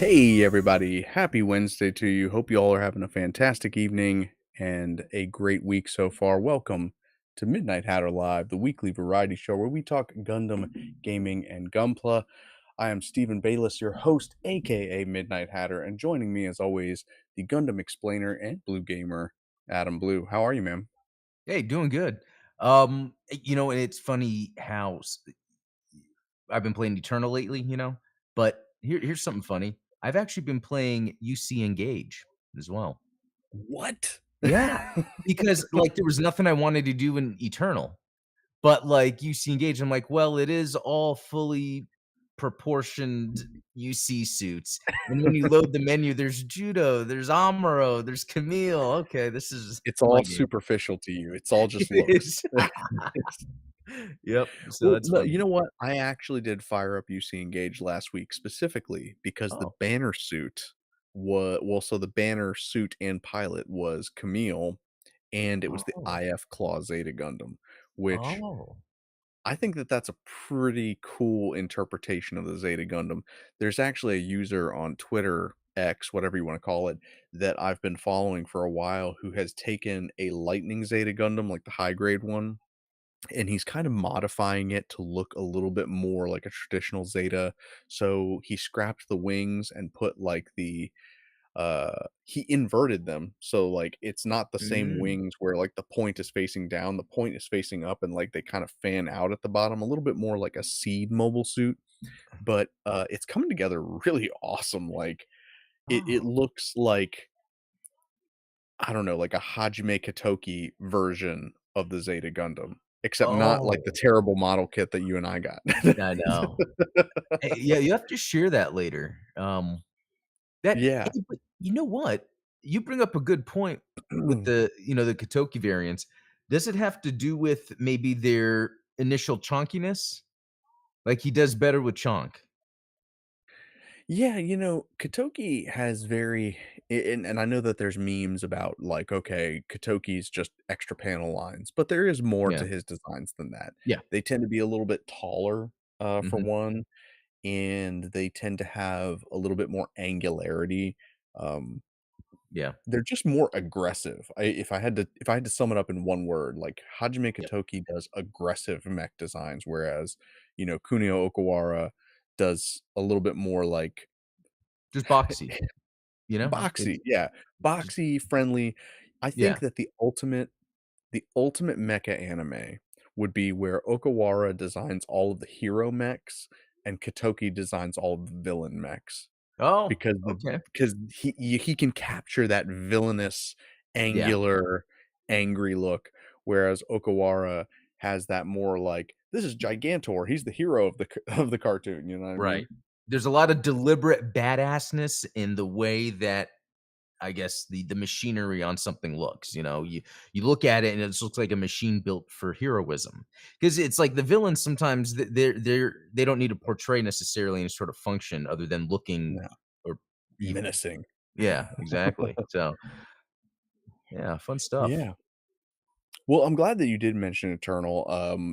Hey, everybody. Happy Wednesday to you. Hope you all are having a fantastic evening and a great week so far. Welcome to Midnight Hatter Live, the weekly variety show where we talk Gundam, gaming, and Gunpla. I am Stephen Bayless, your host, aka Midnight Hatter, and joining me, as always, the Gundam explainer and Blue Gamer, Adam Blue. How are you, man? Hey, doing good. And it's funny how I've been playing Eternal lately, but here's something funny. I've actually been playing UC Engage as well. What? Yeah, because there was nothing I wanted to do in Eternal, but UC Engage, I'm like, well, it is all fully proportioned UC suits. And when you load the menu, there's Judo, there's Amuro, there's Camille. Okay, this is It's my all game. superficial to you. It's all It just looks. is. Yep. So Well, that's no, you funny. know what? I actually did fire up UC Engage last week specifically because the Oh. banner suit was so the banner suit and pilot was Camille, and it was the Oh. IF Claw Zeta Gundam, which Oh. I think that that's a pretty cool interpretation of the Zeta Gundam. There's actually a user on Twitter, X, whatever you want to call it, that I've been following for a while who has taken a Lightning Zeta Gundam, like the high grade one, and he's kind of modifying it to look a little bit more like a traditional Zeta. So he scrapped the wings and put like he inverted them. So like it's not the same Mm. wings where like the point is facing down, the point is facing up and like they kind of fan out at the bottom, a little bit more like a seed mobile suit. But it's coming together really awesome. Like it Oh. looks like I don't know, like a Hajime Katoki version of the Zeta Gundam, except not like the Oh. terrible model kit that you and I got. I know. Yeah, you have to share that later. Yeah. But you know what? You bring up a good point with the Katoki variants. Does it have to do with maybe their initial chonkiness? Like, he does better with chonk. Yeah, Katoki has very and I know that there's memes about like, okay, Katoki's just extra panel lines, but there is more Yeah. to his designs than that. Yeah. They tend to be a little bit taller, for Mhm. one, and they tend to have a little bit more angularity. Um, Yeah. they're just more aggressive. If I had to sum it up in one word, like Hajime Yep. Katoki does aggressive mech designs, whereas, Kunio Okawara does a little bit more like Just boxy, you know? boxy, It's yeah, just boxy, friendly. I yeah. think that the ultimate mecha anime would be where Okawara designs all of the hero mechs and Katoki designs all of the villain mechs. Oh, Because the okay. because he can capture that villainous, Yeah. angular, angry look, whereas Okawara has that more like, "This is Gigantor, he's the hero of the of the cartoon," you know what I Right. mean? There's a lot of deliberate badassness in the way that I guess the machinery on something looks, you look at it and it just looks like a machine built for heroism. Because it's like the villains sometimes they don't need to portray necessarily any sort of function other than looking No, or evil. menacing. Yeah, exactly. So, yeah, fun stuff. Yeah. Well, I'm glad that you did mention Eternal.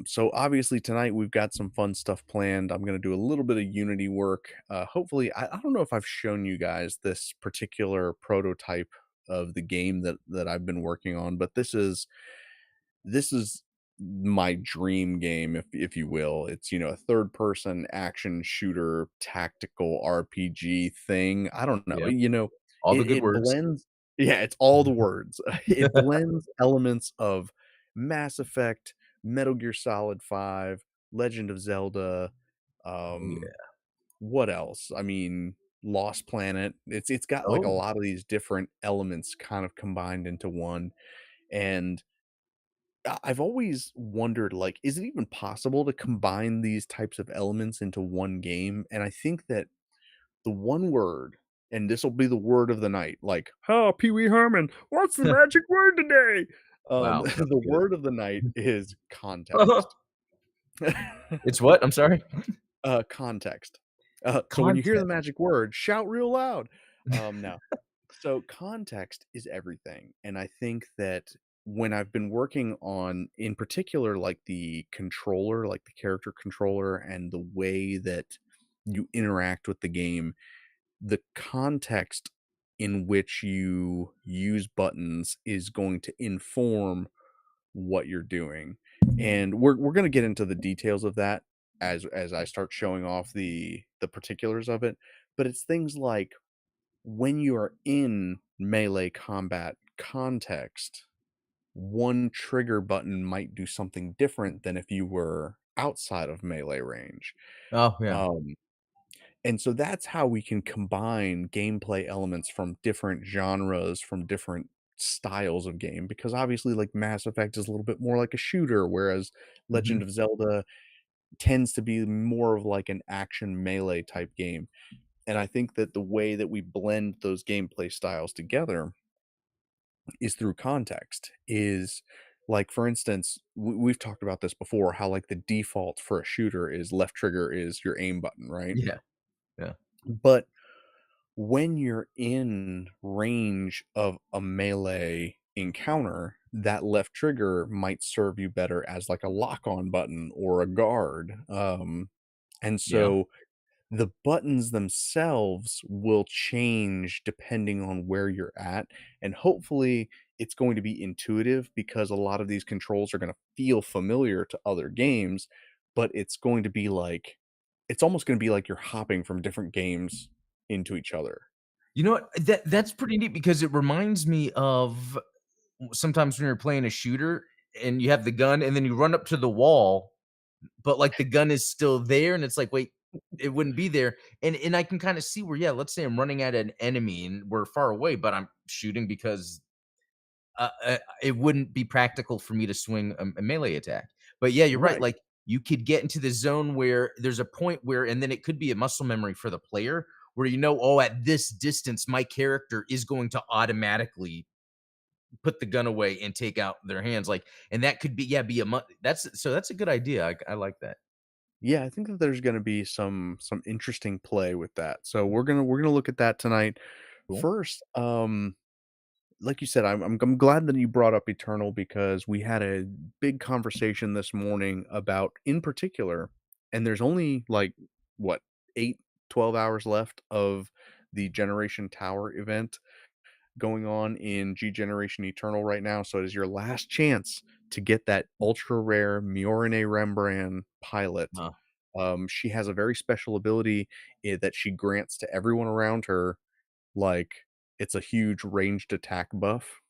So obviously tonight we've got some fun stuff planned. I'm gonna do a little bit of Unity work. Hopefully, I don't know if I've shown you guys this particular prototype of the game that I've been working on, but this is my dream game, if you will. It's a third person action shooter tactical RPG thing. I don't know. Yeah. All the good It words. blends. Yeah, it's all the words. It blends elements of Mass Effect, Metal Gear Solid 5, Legend of Zelda, Oh, um, yeah. what else? I mean, Lost Planet. It's got like a Oh. lot of these different elements kind of combined into one. And I've always wondered, like, is it even possible to combine these types of elements into one game? And I think that the one word, and this will be the word of the night, like, "Oh, Pee Wee Herman, what's the magic word today?" Wow, that The was word of the night is good. context. It's what? I'm sorry? Context. So when you hear the Content. magic word, shout real loud. No. So context is everything. And I think that when I've been working on, in particular, like the controller, like the character controller and the way that you interact with the game, the context in which you use buttons is going to inform what you're doing. And we're gonna get into the details of that as I start showing off the particulars of it, but it's things like when you are in melee combat context, one trigger button might do something different than if you were outside of melee range. Oh, yeah. Um, and so that's how we can combine gameplay elements from different genres, from different styles of game, because obviously, like, Mass Effect is a little bit more like a shooter, whereas Mhm. Legend of Zelda tends to be more of like an action melee type game. And I think that the way that we blend those gameplay styles together is through context. Is like, for instance, we've talked about this before, how like the default for a shooter is left trigger is your aim button, right? Yeah, yeah. But when you're in range of a melee encounter, that left trigger might serve you better as like a lock on button or a guard. And Yeah. so the buttons themselves will change depending on where you're at, and hopefully it's going to be intuitive because a lot of these controls are gonna feel familiar to other games, but it's going to be like it's almost gonna be like you're hopping from different games into each other. You know what? That's pretty neat because it reminds me of sometimes when you're playing a shooter and you have the gun and then you run up to the wall, but, like, the gun is still there, and it's like, "Wait, it wouldn't be there." And I can kinda see where, yeah, let's say I'm running at an enemy and we're far away, but I'm shooting because it wouldn't be practical for me to swing a melee attack. But yeah, you're right. Right. Like you could get into the zone where there's a point where, and then it could be a muscle memory for the player where oh, at this distance, my character is going to automatically put the gun away and take out their hands. Like, and that could be, yeah, be that's a good idea. I like that. Yeah, I think that there's gonna be some interesting play with that. So we're gonna look at that tonight. Cool. First, like you said, I'm glad that you brought up Eternal because we had a big conversation this morning about in particular, and there's only like what 8-12 hours left of the Generation Tower event going on in G Generation Eternal right now. So it is your last chance to get that ultra rare Mjolnir Rembrandt pilot. Uh, She has a very special ability that she grants to everyone around her, like it's a huge ranged attack buff.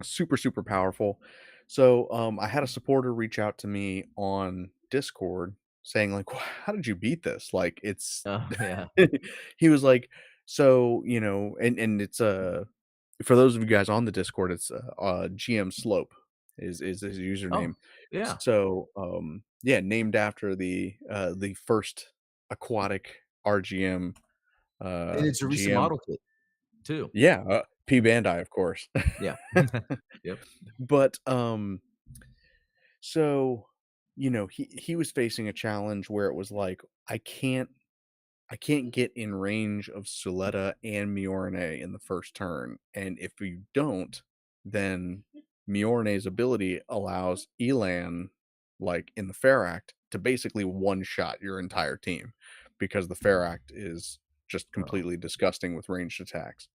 Super, super powerful. So, I had a supporter reach out to me on Discord saying like, "How did you beat this?" Like, it's yeah. he was like, "So, and it's, for those of you guys on the Discord, it's, GM Slope is his Oh, username. yeah. So, yeah, named after the first aquatic RGM, And it's a recent GM. model kit too. Yeah, P. Bandai, of course. Yeah. Yep. But, so, he was facing a challenge where it was like, I can't get in range of Suletta and Mjolnir in the first turn, and if you don't, then Mjolnir's ability allows Elan, like, in the Fair Act, to basically one-shot your entire team, because the Fair Act is just Oh. completely disgusting with ranged attacks.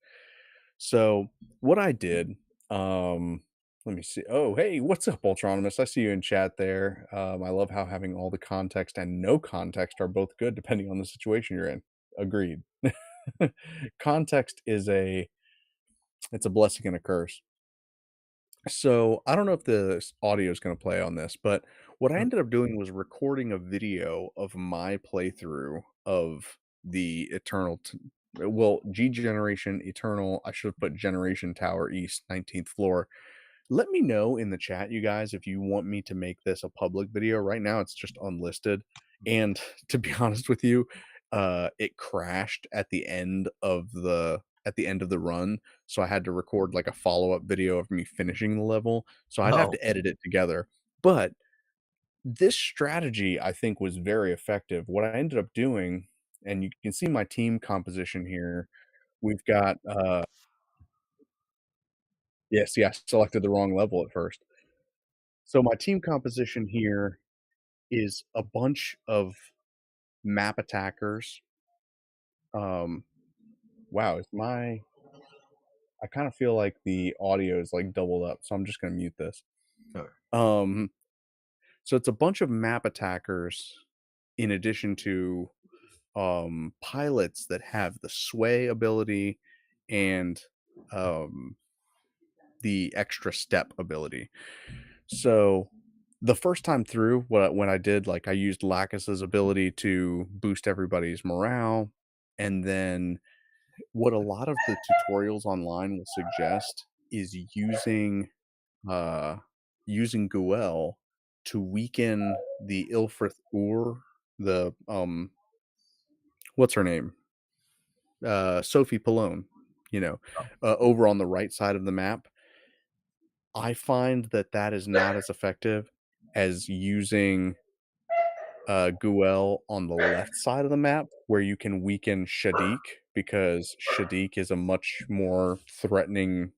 So, what I did, let me see. Oh, hey, what's up, Ultronymous? I see you in chat there. I love how having all the context and no context are both good depending on the situation you're in. Agreed. Context is it's a blessing and a curse. So, I don't know if the audio is gonna play on this, but what I Mm. ended up doing was recording a video of my playthrough of the G Generation Eternal. I should have put Generation Tower East 19th floor. Let me know in the chat, you guys, if you want me to make this a public video. Right now, it's just unlisted, and to be honest with you, it crashed at the end of the run, so I had to record, like, a follow-up video of me finishing the level, so I'd have Oh, to edit it together, but this strategy, I think, was very effective. What I ended up doing, and you can see my team composition here, we've got, yes, I selected the wrong level at first. So my team composition here is a bunch of map attackers, Wow, is my I kinda feel like the audio is, like, doubled up, so I'm just gonna mute this. Sure. Um, so it's a bunch of map attackers in addition to, pilots that have the sway ability and, um, the extra step ability. So, the first time through, when I did, like, I used Lacus's ability to boost everybody's morale, and then what a lot of the tutorials online will suggest is uh, using Guel to weaken the Ilfrith Ur, what's her name? Sophie Pallone, you know, Oh, over on the right side of the map. I find that that is not as effective as using Guel on the left side of the map, where you can weaken Shadiq, because Shadiq is a much more threatening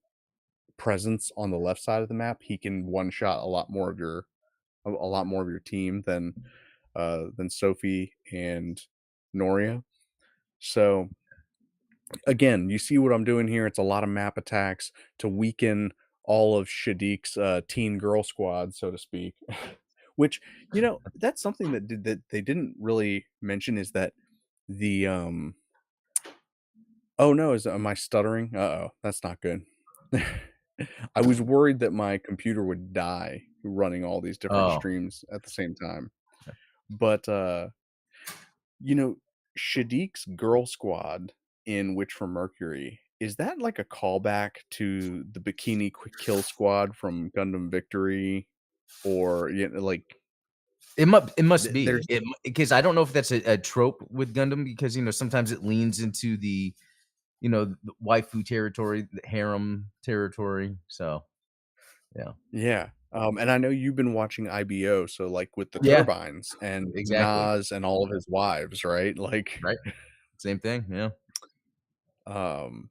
presence on the left side of the map. He can one shot a lot more of your team than Sophie and Noria. So again, you see what I'm doing here. It's a lot of map attacks to weaken all of Shadiq's teen girl squad, so to speak. Which, that's something that they didn't really mention, is that the oh no, is am I stuttering? Uh-oh, that's not good. I was worried that my computer would die running all these different oh, streams at the same time. But you know, Shadiq's girl squad in Witch from Mercury, is that like a callback to the Bikini Quick Kill Squad from Gundam Victory? Or, like, it must be. there's Because I don't know if that's a trope with Gundam because, sometimes it leans into the waifu territory, the harem territory, so, yeah. yeah, and I know you've been watching IBO, so, like, with the Yeah, turbines and exactly. Nas and all of his wives, right? Like, Right. Same thing, yeah. um,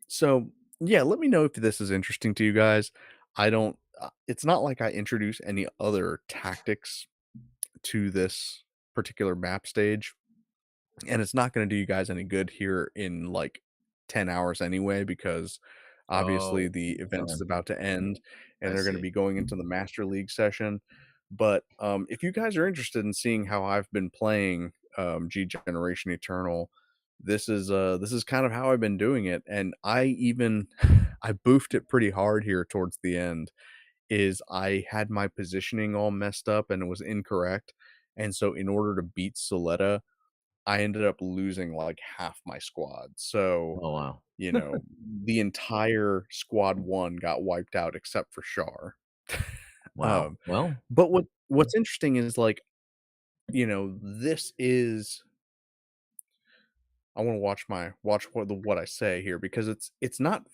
so, yeah, let me know if this is interesting to you guys. I don't it's not like I introduce any other tactics to this particular map stage, and it's not gonna do you guys any good here in, like, 10 hours anyway, because obviously Oh, the event is man, about to end, and I they're gonna see. be going into the Master League session. But, if you guys are interested in seeing how I've been playing, G Generation Eternal, this is kind of how I've been doing it, and I even I boofed it pretty hard here towards the end. Is I had my positioning all messed up and it was incorrect, and so in order to beat Soletta, I ended up losing, like, half my squad. So, Oh, wow. the entire squad 1 got wiped out except for Char. Wow. Um, Well, but what's interesting is, like, this is I wanna watch what I say here, because it's not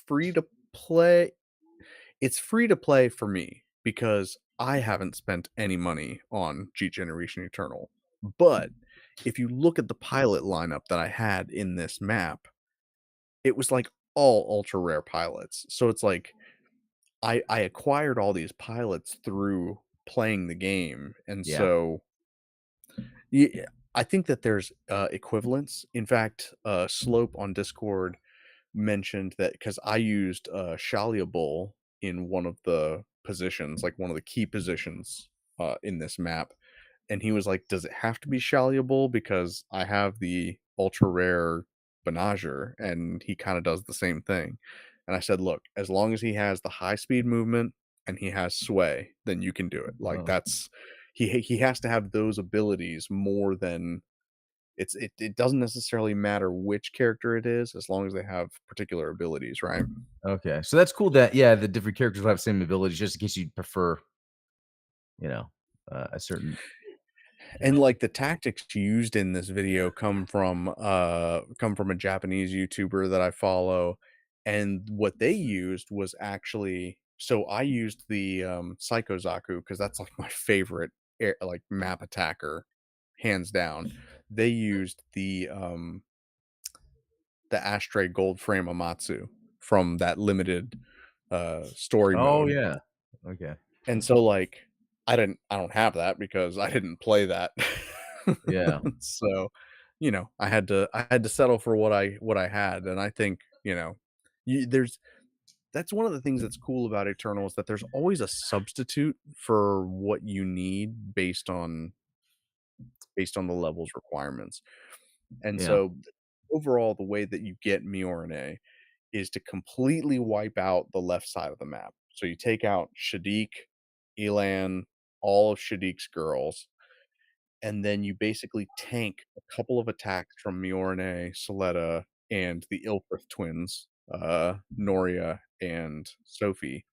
free to play. It's free to play for me because I haven't spent any money on G Generation Eternal. But if you look at the pilot lineup that I had in this map, it was like all ultra rare pilots. So it's like I acquired all these pilots through playing the game. And yeah. so yeah, I think that there's equivalence. In fact, Slope on Discord mentioned that, because I used Shalia Bull in one of the positions, like one of the key positions in this map, and he was like, "Does it have to be Shalia Bull? Because I have the ultra rare Benager, and he kind of does the same thing." And I said, "Look, as long as he has the high speed movement and he has sway, then you can do it. Like, Oh, that's he has to have those abilities more than it doesn't necessarily matter which character it is, as long as they have particular abilities, right?" okay. So that's cool that, yeah, the different characters will have same abilities just in case you prefer, you know, a certain And, like, the tactics used in this video come from a Japanese YouTuber that I follow, and what they used was actually, so I used the, Psycho Zaku, because that's, like, my favorite map attacker, hands down. They used the Ashtray Gold Frame Amatsu from that limited, story Oh, mode. yeah. Okay. And so, like, I don't have that because I didn't play that. Yeah. So, I had to settle for what I had, and I think, there's that's one of the things that's cool about Eternal is that there's always a substitute for what you need based on the level's requirements. And Yeah. so, overall, the way that you get Mjolnir is to completely wipe out the left side of the map. So you take out Shaddiq, Elan, all of Shaddiq's girls, and then you basically tank a couple of attacks from Mjolnir, Soletta, and the Ilfrith twins, Noria and Sophie.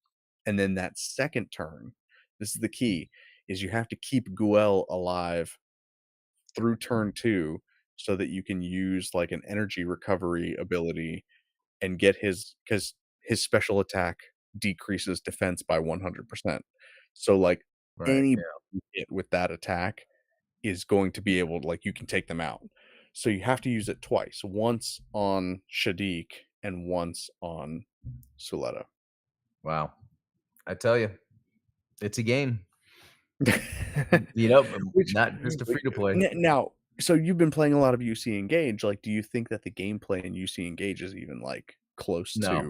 And then that second turn, this is the key, is you have to keep Guel alive through turn 2 so that you can use, like, an energy recovery ability and get because his special attack decreases defense by 100%. So, like, Right. any Yeah. hit with that attack is going to be able to, like, you can take them out. So you have to use it twice, once on Shaddiq and once on Suletta. Wow. I tell you, it's a game. You know, Which not just a free to play. now, so you've been playing a lot of UC Engage, like, do you think that the gameplay in UC Engage is even, like, close No.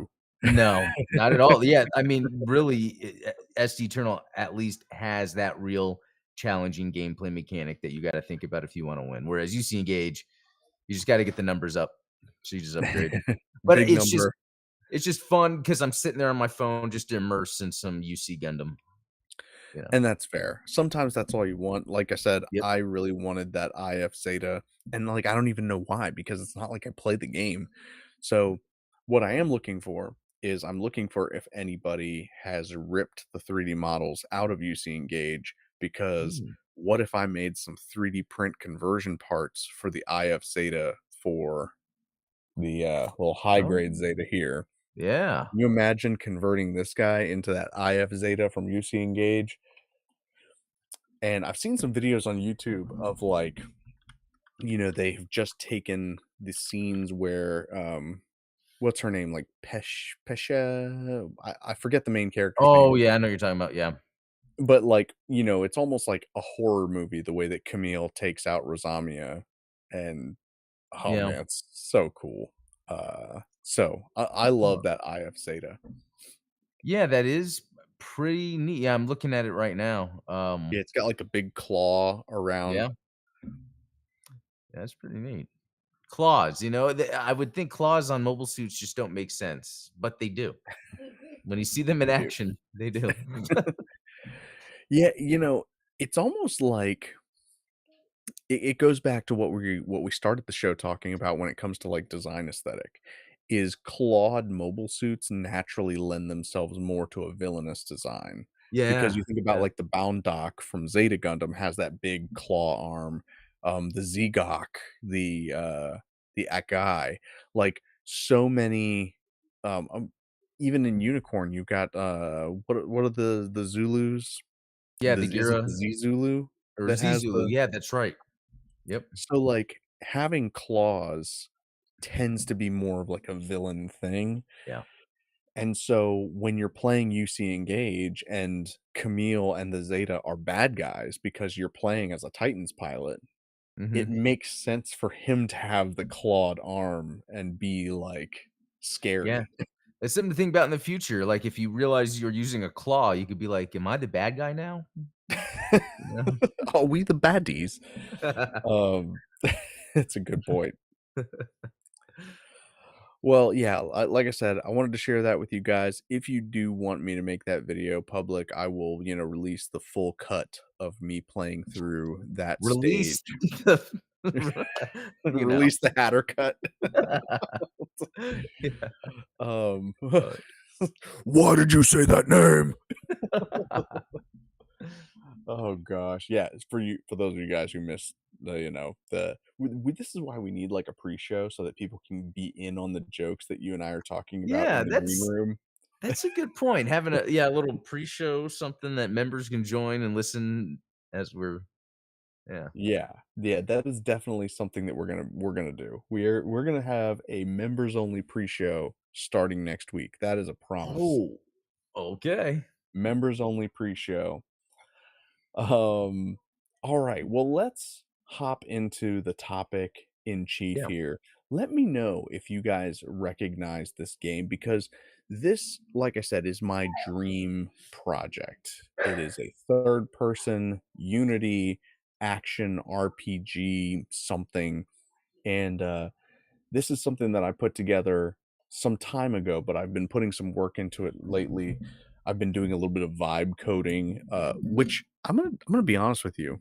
to No, not at all. Yeah, I mean, really, SD Eternal at least has that real challenging gameplay mechanic that you gotta think about if you wanna win, whereas UC Engage, you just gotta get the numbers up, so you just upgrade. But big number? it's just fun because 'cause I'm sitting there on my phone just immersed in some UC Gundam, you know? And that's fair. Sometimes that's all you want. Like I said, Yep. I really wanted that IF Zeta, and, like, I don't even know why, because it's not like I played the game. So, what I am looking for is I'm looking for if anybody has ripped the 3D models out of UC Engage, because Mm. what if I made some 3D print conversion parts for the IF Zeta for the, little high Oh, grade Zeta here? yeah. Can you imagine converting this guy into that IF Zeta from UC Engage? And I've seen some videos on YouTube of, like, they've just taken the scenes where, what's her name? Like, Pesha? I forget the main character's Oh, name, yeah, I know what you're talking about, yeah. but, like, it's almost like a horror movie the way that Camille takes out Rosamia, and, oh, Yeah. man, it's so cool. So I love that IF Zeta. Yeah, that is pretty neat. Yeah, I'm looking at it right now. Yeah, it's got, like, a big claw around. Yeah, that's pretty neat. Claws, I would think claws on mobile suits just don't make sense, but they do. When you see them in They do. action, they do. Yeah, it's almost like it goes back to what we started the show talking about when it comes to, like, design aesthetic, is clawed mobile suits naturally lend themselves more to a villainous design, because Yeah, you think about, yeah. like, the Boundock from Zeta Gundam has that big claw arm, the Zegok, the Akai, like, so many, even in Unicorn, you've got, what are the Zulus? Yeah, Is it Bagheera the Z Zulu or that has Zizulu, the yeah, that's right. Yep. so, like, having claws tends to be more of, like, a villain thing, Yeah. and so when you're playing UC Engage and Camille and the Zeta are bad guys because you're playing as a Titans pilot, it Mhm. makes sense for him to have the clawed arm and be, like, Yeah. scary. It's something to think about in the future, like, if you realize you're using a claw, you could be like, "Am I the bad guy now?" You Are we the baddies? know? Um, that's a good point. Well, yeah, like I said, I wanted to share that with you guys. If you do want me to make that video public, I will, release the full cut of me playing through that Release stage. the you know? Release the Hatter cut. Yeah. Um, Uh why did you say that name? Oh gosh, yeah. It's for those of you guys who missed the, this is why we need, like, a pre-show so that people can be in on the jokes that you and I are talking about Yeah, in the green room. that's a good point, having a little pre-show, something that members can join and listen as we're yeah. Yeah, yeah, that is definitely something that we're gonna do. We're gonna have a members only pre-show starting next week. That is a promise. Oh, okay. Members only pre-show. Um, all right. Well, let's hop into the topic in chief Yeah. here. Let me know if you guys recognize this game because this, like I said, is my dream project. It is a third person Unity action RPG something. And this is something that I put together some time ago, but I've been putting some work into it lately. I've been doing a little bit of vibe coding, which I'm gonna be honest with you,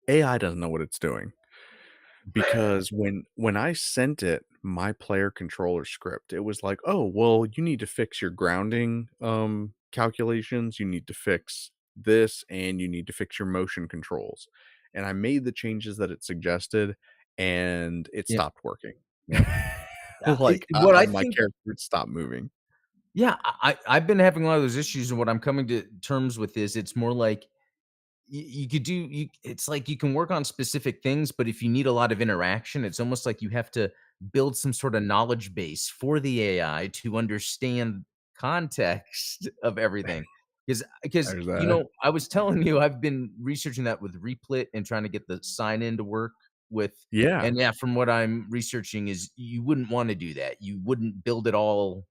AI doesn't know what it's doing because when I sent it my player controller script, it was like, "Oh, well, you need to fix your grounding calculations, you need to fix this, and you need to fix your motion controls." And I made the changes that it suggested, and it Yeah. stopped working. Yeah. Like, What I my think character would stop moving. yeah, I've been having a lot of those issues, and what I'm coming to terms with is it's more like you could do you it's like you can work on specific things, but if you need a lot of interaction, it's almost like you have to build some sort of knowledge base for the AI to understand context of everything. Because, There's that. I was telling you I've been researching that with Replit and trying to get the sign in to work with Yeah. and yeah, from what I'm researching is you wouldn't wanna do that. You wouldn't build it all,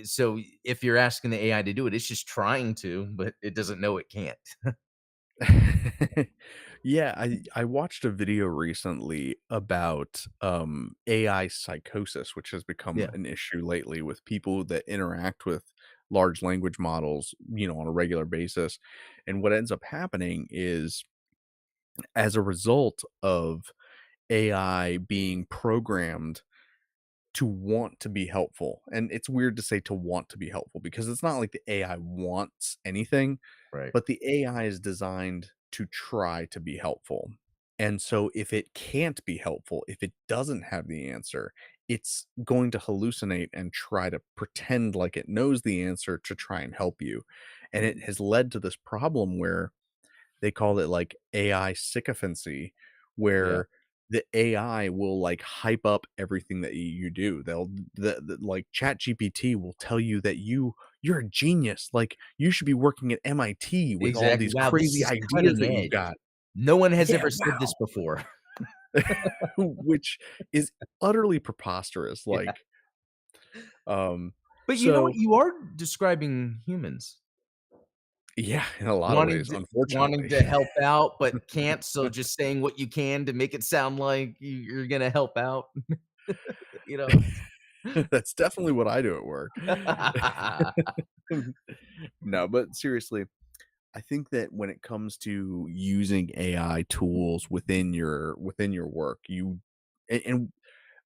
so if you're asking the AI to do it, it's just trying to, but it doesn't know it can't. Yeah, I watched a video recently about, AI psychosis, which has become Yeah, an issue lately with people that interact with large language models, on a regular basis, and what ends up happening is, as a result of AI being programmed to want to be helpful, and it's weird to say to want to be helpful because it's not like the AI wants anything, right. but the AI is designed to try to be helpful. And so if it can't be helpful, if it doesn't have the answer, it's going to hallucinate and try to pretend like it knows the answer to try and help you. And it has led to this problem where they call it like AI sycophancy, Yeah, where the AI will like hype up everything that you do. They'll like ChatGPT will tell you that you're a genius. Like you should be working at MIT with all exactly. these Wow, this crazy is ideas cutting that you've edge. got. No one has Yeah, ever said this wow. before. Which is utterly preposterous. Yeah. Like, um, But you know what? so You are describing humans yeah, in a lot of ways, wanting unfortunately. to help out, but can't, so just saying what you can to make it sound like you're gonna help out, you know? That's definitely what I do at work. No, but seriously, I think that when it comes to using AI tools within your work, and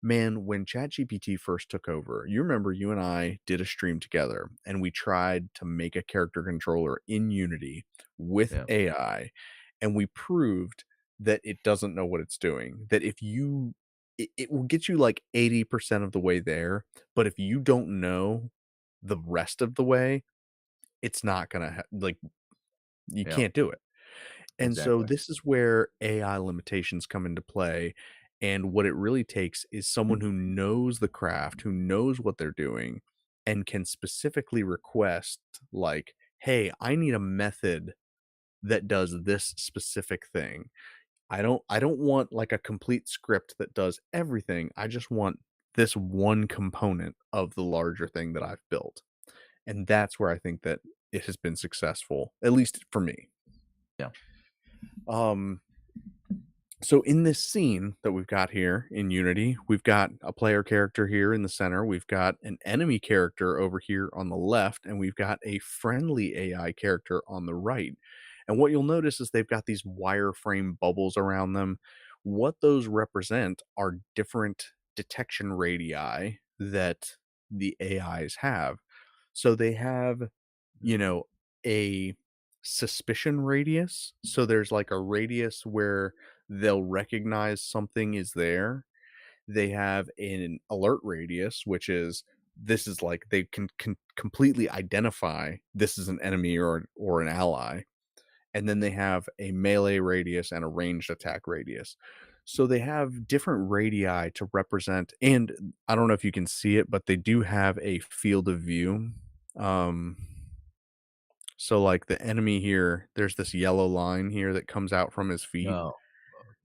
man, when ChatGPT first took over, you remember you and I did a stream together and we tried to make a character controller in Unity with Yeah, AI, and we proved that it doesn't know what it's doing. That if you it will get you like 80% of the way there, but if you don't know the rest of the way, it's not gonna like you yeah, can't do it. And so exactly. this is where AI limitations come into play. And what it really takes is someone who knows the craft, who knows what they're doing, and can specifically request, like, hey, I need a method that does this specific thing. I don't want like a complete script that does everything. I just want this one component of the larger thing that I've built. And that's where I think that it has been successful, at least for me. Yeah, Um, so in this scene that we've got here in Unity, we've got a player character here in the center, we've got an enemy character over here on the left, and we've got a friendly AI character on the right. And what you'll notice is they've got these wireframe bubbles around them. What those represent are different detection radii that the AIs have. So they have, you know, a suspicion radius. So there's like a radius where they'll recognize something is there. They have an alert radius, which is this is like they can completely identify this is an enemy or an ally. And then they have a melee radius and a ranged attack radius. So they have different radii to represent, and I don't know if you can see it, but they do have a field of view. Um, so like the enemy here, there's this yellow line here that comes out from his feet. no.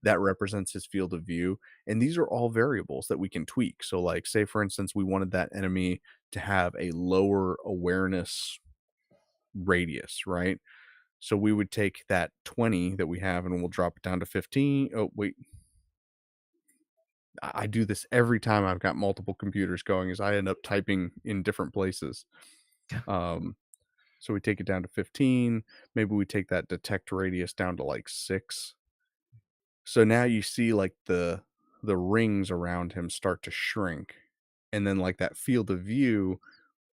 that represents his field of view, and these are all variables that we can tweak. So, like, say, for instance, we wanted that enemy to have a lower awareness radius, right? So we would take that 20 that we have and we'll drop it down to 15. Oh, wait. I do this every time I've got multiple computers going is I end up typing in different places. Um, so we take it down to 15. Maybe we take that detect radius down to like 6. So now you see like the rings around him start to shrink. And then like that field of view,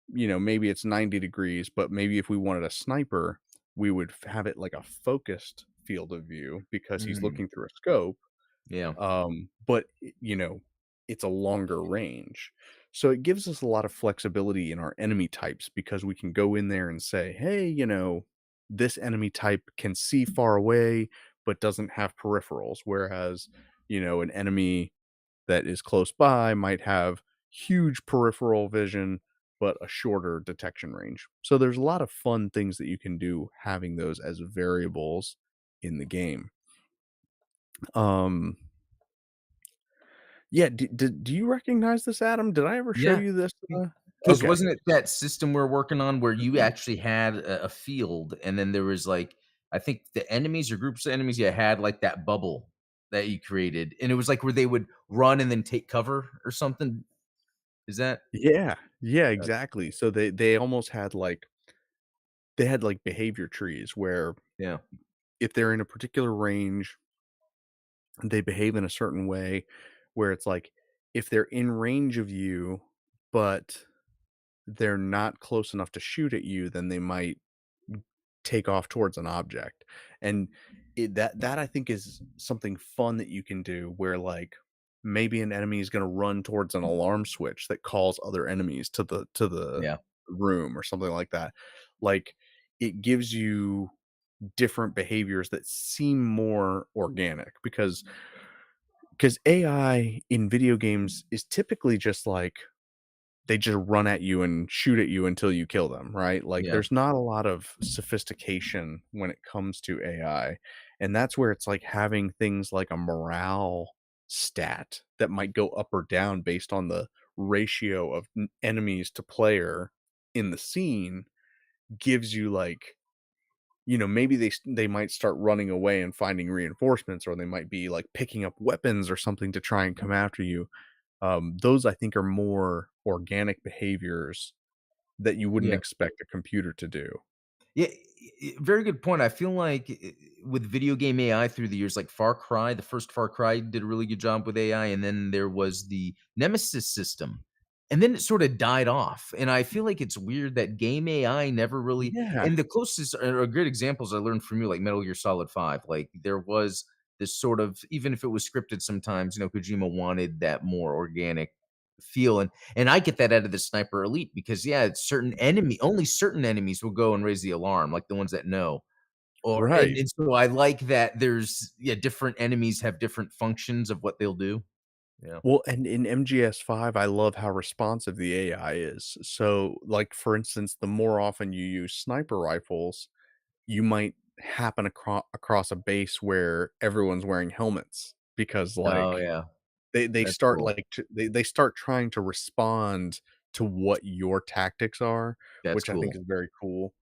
maybe it's 90 degrees, but maybe if we wanted a sniper, we would have it like a focused field of view because he's Mm, looking through a scope. yeah, But it's a longer range. So it gives us a lot of flexibility in our enemy types because we can go in there and say, hey, this enemy type can see far away but doesn't have peripherals. Whereas, an enemy that is close by might have huge peripheral vision but a shorter detection range. So there's a lot of fun things that you can do having those as variables in the game. Um Yeah, do you recognize this, Adam? Did I ever show yeah. you this? Because Okay. wasn't it that system we're working on where you actually had a field, and then there was, like, I think the enemies or groups of enemies you had, like, that bubble that you created, and it was, like, where they would run and then take cover or something? Is that Yeah, yeah, uh, exactly. So they almost had, like they had, like, behavior trees where yeah, if they're in a particular range, they behave in a certain way, where it's like, if they're in range of you, but they're not close enough to shoot at you, then they might take off towards an object. And that I think is something fun that you can do where like maybe an enemy is going to run towards an alarm switch that calls other enemies to the yeah, room or something like that. Like it gives you different behaviors that seem more organic because AI in video games is typically just like they just run at you and shoot at you until you kill them, right? Like, yeah, there's not a lot of sophistication when it comes to AI, and that's where it's like having things like a morale stat that might go up or down based on the ratio of enemies to player in the scene gives you like maybe they might start running away and finding reinforcements, or they might be like picking up weapons or something to try and come after you. Those I think are more organic behaviors that you wouldn't yeah. expect a computer to do. Yeah, very good point. I feel like with video game AI through the years, like Far Cry, the first Far Cry did a really good job with AI, and then there was the Nemesis system, and then it sort of died off. And I feel like it's weird that game AI never really. Yeah, And the closest or good examples I learned from you, like Metal Gear Solid 5, like there was this sort of, even if it was scripted sometimes, Kojima wanted that more organic feel, and I get that out of the Sniper Elite because, yeah, it's certain enemies will go and raise the alarm, like the ones that know. Or and right. and so I like that there's, yeah, different enemies have different functions of what they'll do. Yeah. Well, and in MGS5, I love how responsive the AI is. So, like, for instance, the more often you use sniper rifles, you might happen across a base where everyone's wearing helmets because, Oh, like, yeah. they That's start, cool. like, they start trying to respond to what your tactics are, That's which I think cool. is very cool.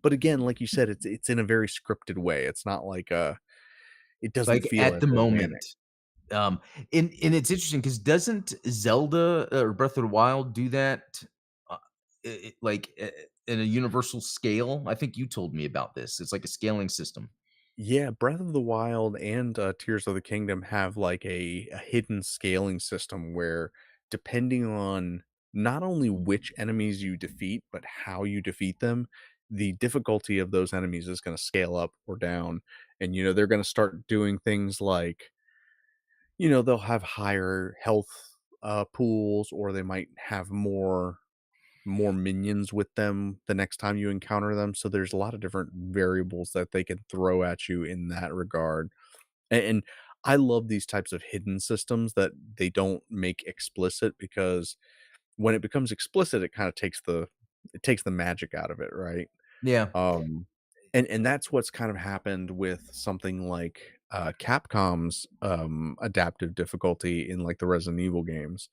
But again, like you said, it's in a very scripted way. It's not like, it doesn't Like, feel at as the organic. moment. Um, and it's interesting because 'cause doesn't Zelda or Breath of the Wild do that, uh, like, in a universal scale? I think you told me about this. It's like a scaling system. Yeah, Breath of the Wild and, Tears of the Kingdom have, like, a hidden scaling system where depending on not only which enemies you defeat, but how you defeat them, the difficulty of those enemies is gonna scale up or down, and, they're gonna start doing things like, they'll have higher health, pools, or they might have more minions with them the next time you encounter them, so there's a lot of different variables that they can throw at you in that regard. And I love these types of hidden systems that they don't make explicit because when it becomes explicit, it kinda takes the magic out of it, right? Yeah. Um, and that's what's kind of happened with something like Capcom's, adaptive difficulty in, like, the Resident Evil games.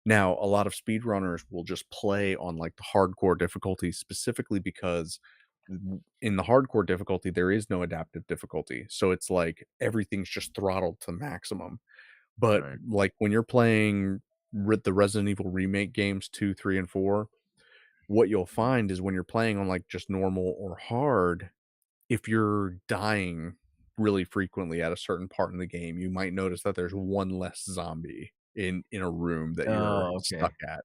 Now, a lot of speedrunners will just play on, like, the hardcore difficulty specifically because in the hardcore difficulty, there is no adaptive difficulty, so it's like everything's just throttled to maximum. But, Right. like, when you're playing the Resident Evil remake games 2, 3, and 4, what you'll find is when you're playing on, like, just normal or hard, if you're dying really frequently at a certain part in the game, you might notice that there's one less zombie in a room that you're Oh, stuck okay. at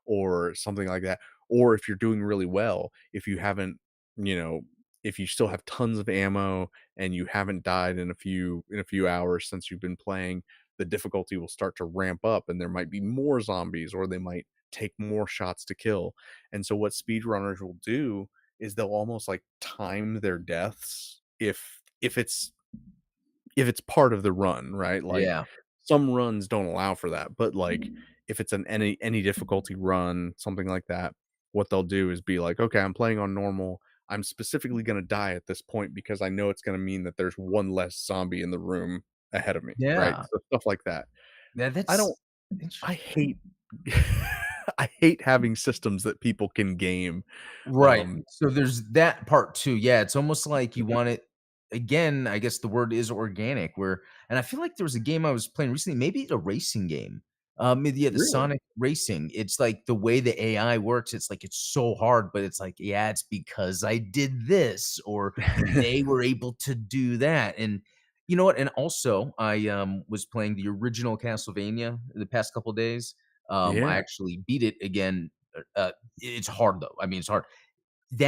or something like that. Or if you're doing really well, if you haven't, you know, if you still have tons of ammo and you haven't died in a few hours since you've been playing, the difficulty will start to ramp up and there might be more zombies or they might take more shots to kill. And so what speedrunners will do is they'll almost like time their deaths if it's part of the run, right? Like Yeah. some runs don't allow for that, but like if it's an any difficulty run, something like that, what they'll do is be like, okay, I'm playing on normal. I'm specifically going to die at this point because I know it's going to mean that there's one less zombie in the room ahead of me, right? Yeah. So stuff like that. Yeah, I don't that's I interesting. hate I hate having systems that people can game. Right. Um So there's that part too. Yeah, it's almost like you want it again, I guess the word is organic where and I feel like there was a game I was playing recently, maybe a racing game. Yeah, the really? Sonic racing. It's like the way the AI works, it's like it's so hard, but it's like, yeah, it's because I did this or they were able to do that. And you know what? And also I was playing the original Castlevania the past couple days. I Yeah, actually beat it again. It's hard though. I mean, it's hard.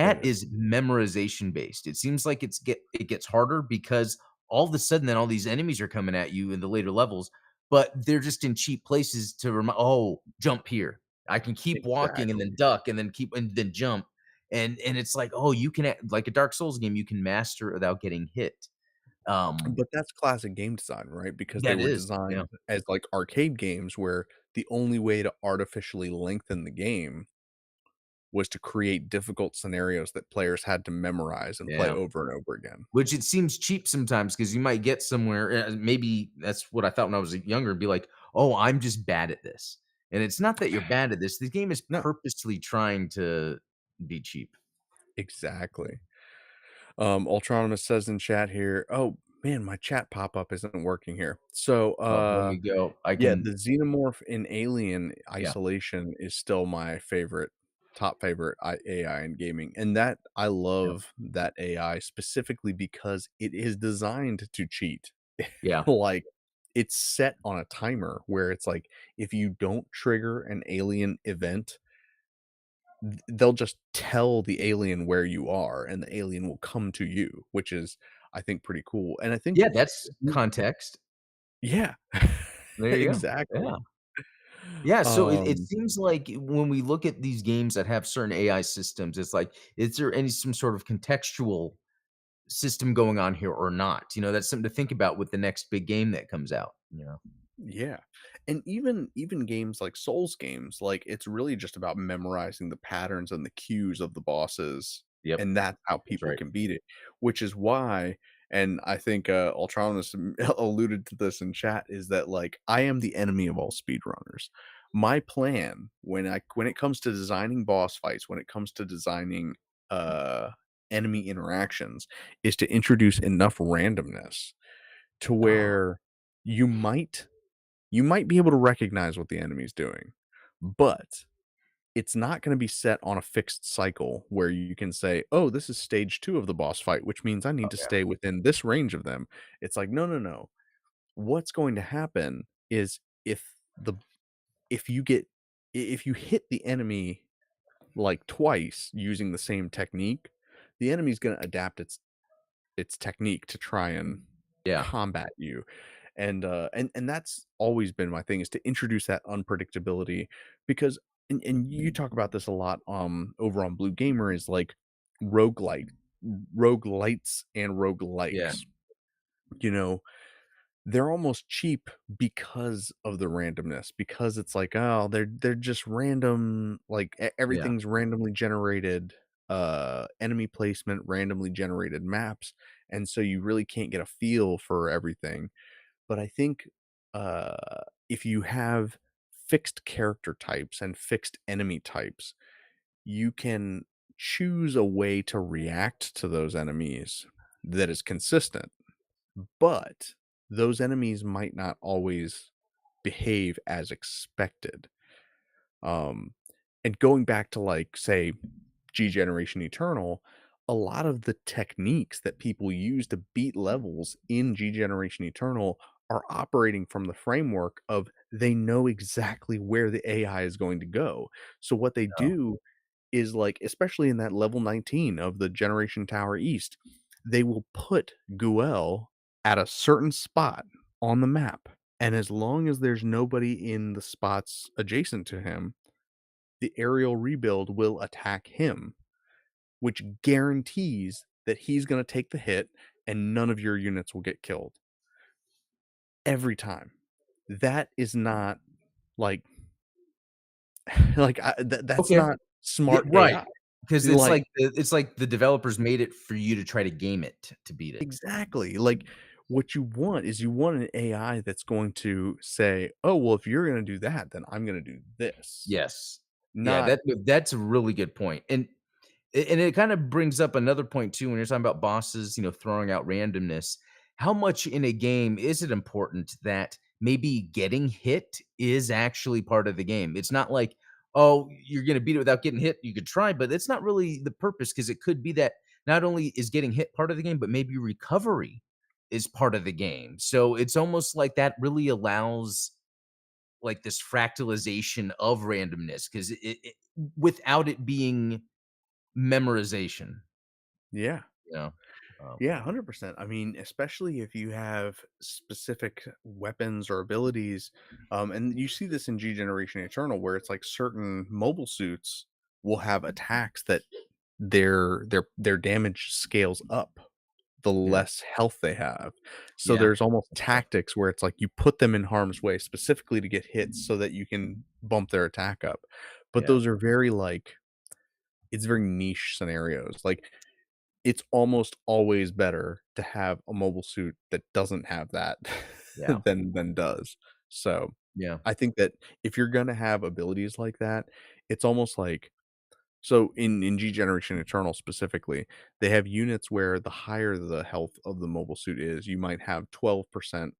it That is. is memorization based. It seems like it gets harder because all of a sudden then all these enemies are coming at you in the later levels, but they're just in cheap places to remind, "Oh, jump here." I can keep walking and then Exactly. duck and then keep and then jump. And it's like, "Oh, you can like a Dark Souls game, you can master without getting hit." Um, But that's classic game design, right? Because they that were is. Yeah. designed as, like, arcade games where the only way to artificially lengthen the game was to create difficult scenarios that players had to memorize and play Yeah. over and over again. Which it seems cheap sometimes because you might get somewhere maybe that's what I thought when I was younger, be like, "Oh, I'm just bad at this." And it's not that you're bad at this, the game is No, purposely trying to be cheap. exactly. Ultronymous says in chat here, "Oh, man, my chat pop-up isn't working here." So, Oh, let me go. I yeah, can the xenomorph in Alien yeah, Isolation is still my favorite top favorite AI in gaming, and that I yep, love that AI specifically because it is designed to cheat. yeah, Like, it's set on a timer where it's like, if you don't trigger an alien event, they'll just tell the alien where you are, and the alien will come to you, which is, I think, pretty cool, and I think yeah, that's context. yeah. There you go. Yeah. Exactly. Yeah, so it Um seems like when we look at these games that have certain AI systems, it's like, is there any some sort of contextual system going on here or not? You know, that's something to think about with the next big game that comes out, you know? Yeah, and even games like Souls games, like, it's really just about memorizing the patterns and the cues of the bosses, Yep, and that's how that's people right. can beat it, which is why and I think, Ultronus alluded to this in chat, is that, like, I am the enemy of all speedrunners. My plan when it comes to designing boss fights, when it comes to designing, uh, enemy interactions, is to introduce enough randomness to Oh, where you might you might be able to recognize what the enemy's doing, but it's not gonna be set on a fixed cycle where you can say, "Oh, this is stage 2 of the boss fight, which means I need to okay. stay within this range of them." It's like, "No, no, no." What's going to happen is if you get if you hit the enemy, like, twice using the same technique, the enemy's gonna adapt its technique to try and Yeah, combat you. And that's always been my thing is to introduce that unpredictability because and you talk about this a lot over on Blue Gamer is like roguelite roguelites and yeah, roguelikes. You know, they're almost cheap because of the randomness, because it's like, oh, they're just random, like yeah, everything's randomly generated, enemy placement, randomly generated maps, and so you really can't get a feel for everything. But I think, if you have fixed character types and fixed enemy types, you can choose a way to react to those enemies that is consistent, but those enemies might not always behave as expected. Um, and going back to, like, say, G Generation Eternal, a lot of the techniques that people use to beat levels in G Generation Eternal are operating from the framework of they know exactly where the AI is going to go. So what they Oh, do is, like, especially in that level 19 of the Generation Tower East, they will put Guel at a certain spot on the map, and as long as there's nobody in the spots adjacent to him, the aerial rebuild will attack him, which guarantees that he's gonna take the hit and none of your units will get killed every time. That is not like that's okay. not Yeah, smart right. AI. Because Like it's like the developers made it for you to try to game it to beat it. exactly, like, what you want is you want an AI that's going to say, "Oh, well, if you're gonna do that, then I'm gonna do this." Yes. Yeah, Not that's a really good point, and it kind of brings up another point too when you're talking about bosses, throwing out randomness. How much in a game is it important that maybe getting hit is actually part of the game? It's not like, oh, you're going to beat it without getting hit. You could try, but it's not really the purpose because it could be that not only is getting hit part of the game, but maybe recovery is part of the game. So it's almost like that really allows like this fractalization of randomness because without it being memorization. yeah. You know? Um, Yeah, 100%. I mean, especially if you have specific weapons or abilities, and you see this in G Generation Eternal, where it's like certain mobile suits will have attacks that their damage scales up the yeah, less health they have. So yeah, there's almost that's right. tactics where it's like you put them in harm's way specifically to get hits so that you can bump their attack up. But Yeah, those are very like it's very niche scenarios. Like it's almost always better to have a mobile suit that doesn't have that yeah, than does. So, yeah, I think that if you're gonna have abilities like that, it's almost like so in G Generation Eternal specifically, they have units where the higher the health of the mobile suit is, you might have 12%,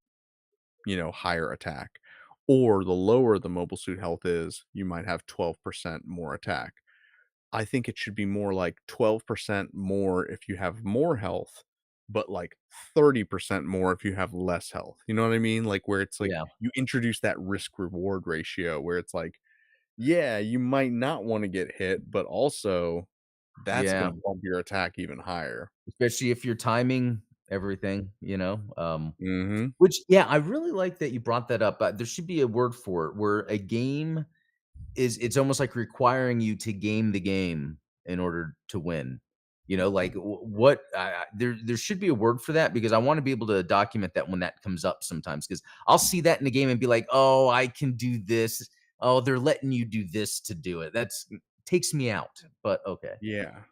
higher attack, or the lower the mobile suit health is, you might have 12% more attack. I think it should be more like 12% more if you have more health, but like 30% more if you have less health. You know what I mean? Like where it's like yeah, you introduce that risk reward ratio where it's like, yeah, you might not want to get hit, but also that's yeah, going to bump your attack even higher. especially if you're timing everything, Mhm. which yeah, I really like that you brought that up, there should be a word for it where a game it's almost like requiring you to game the game in order to win. Like what there should be a word for that because I want to be able to document that when that comes up sometimes because I'll see that in the game and be like, oh, I can do this. Oh, they're letting you do this to do it. That's takes me out. But okay. Yeah.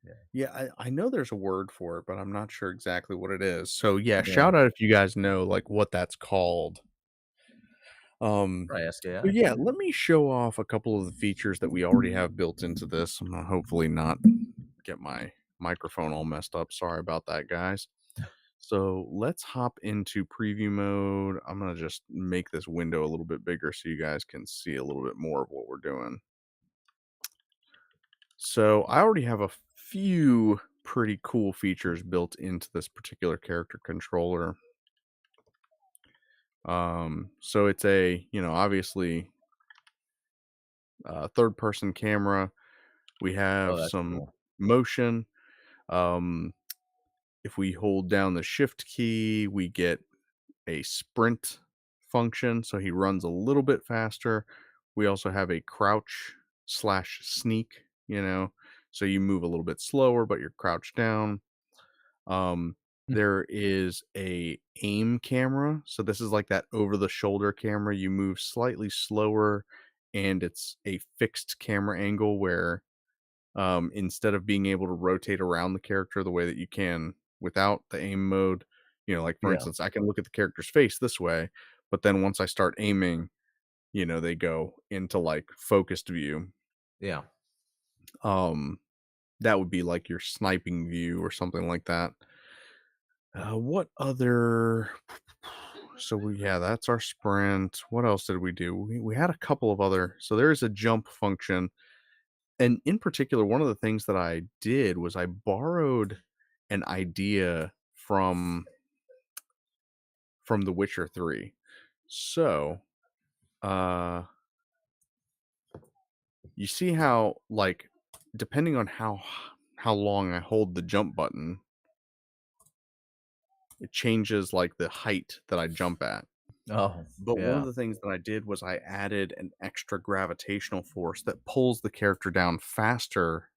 Yeah. Yeah, I know there's a word for it, but I'm not sure exactly what it is. So yeah, Yeah. shout out if you guys know like what that's called. Try ask So AI. yeah, let me show off a couple of the features that we already have built into this. I'm gonna hopefully not get my microphone all messed up. Sorry about that, guys. So let's hop into preview mode. I'm gonna just make this window a little bit bigger so you guys can see a little bit more of what we're doing. So I already have a few pretty cool features built into this particular character controller. So it's a, obviously third person camera. We Oh, have that's some cool. motion. Um, if we hold down the shift key, we get a sprint function. So he runs a little bit faster. We also have a crouch slash sneak, so you move a little bit slower, but you're crouched down. Um, Hmm. there is a aim camera. So this is like that over the shoulder camera. You move slightly slower and it's a fixed camera angle where instead of being able to rotate around the character the way that you can without the aim mode. Like, for Yeah. instance, I can look at the character's face this way, but then once I start aiming, they go into, like, focused view. Yeah. Um, that would be like your sniping view or something like that. What other yeah, that's our sprint. What else did we do? We had a couple of other, so there is a jump function. And in particular, one of the things that I did was I borrowed an idea from The Witcher 3. So, uh you see how, like, depending on how long I hold the jump button, it changes, like, the height that I jump at. Oh, But one of yeah. the things that I did was I added an extra gravitational force that pulls the character down faster,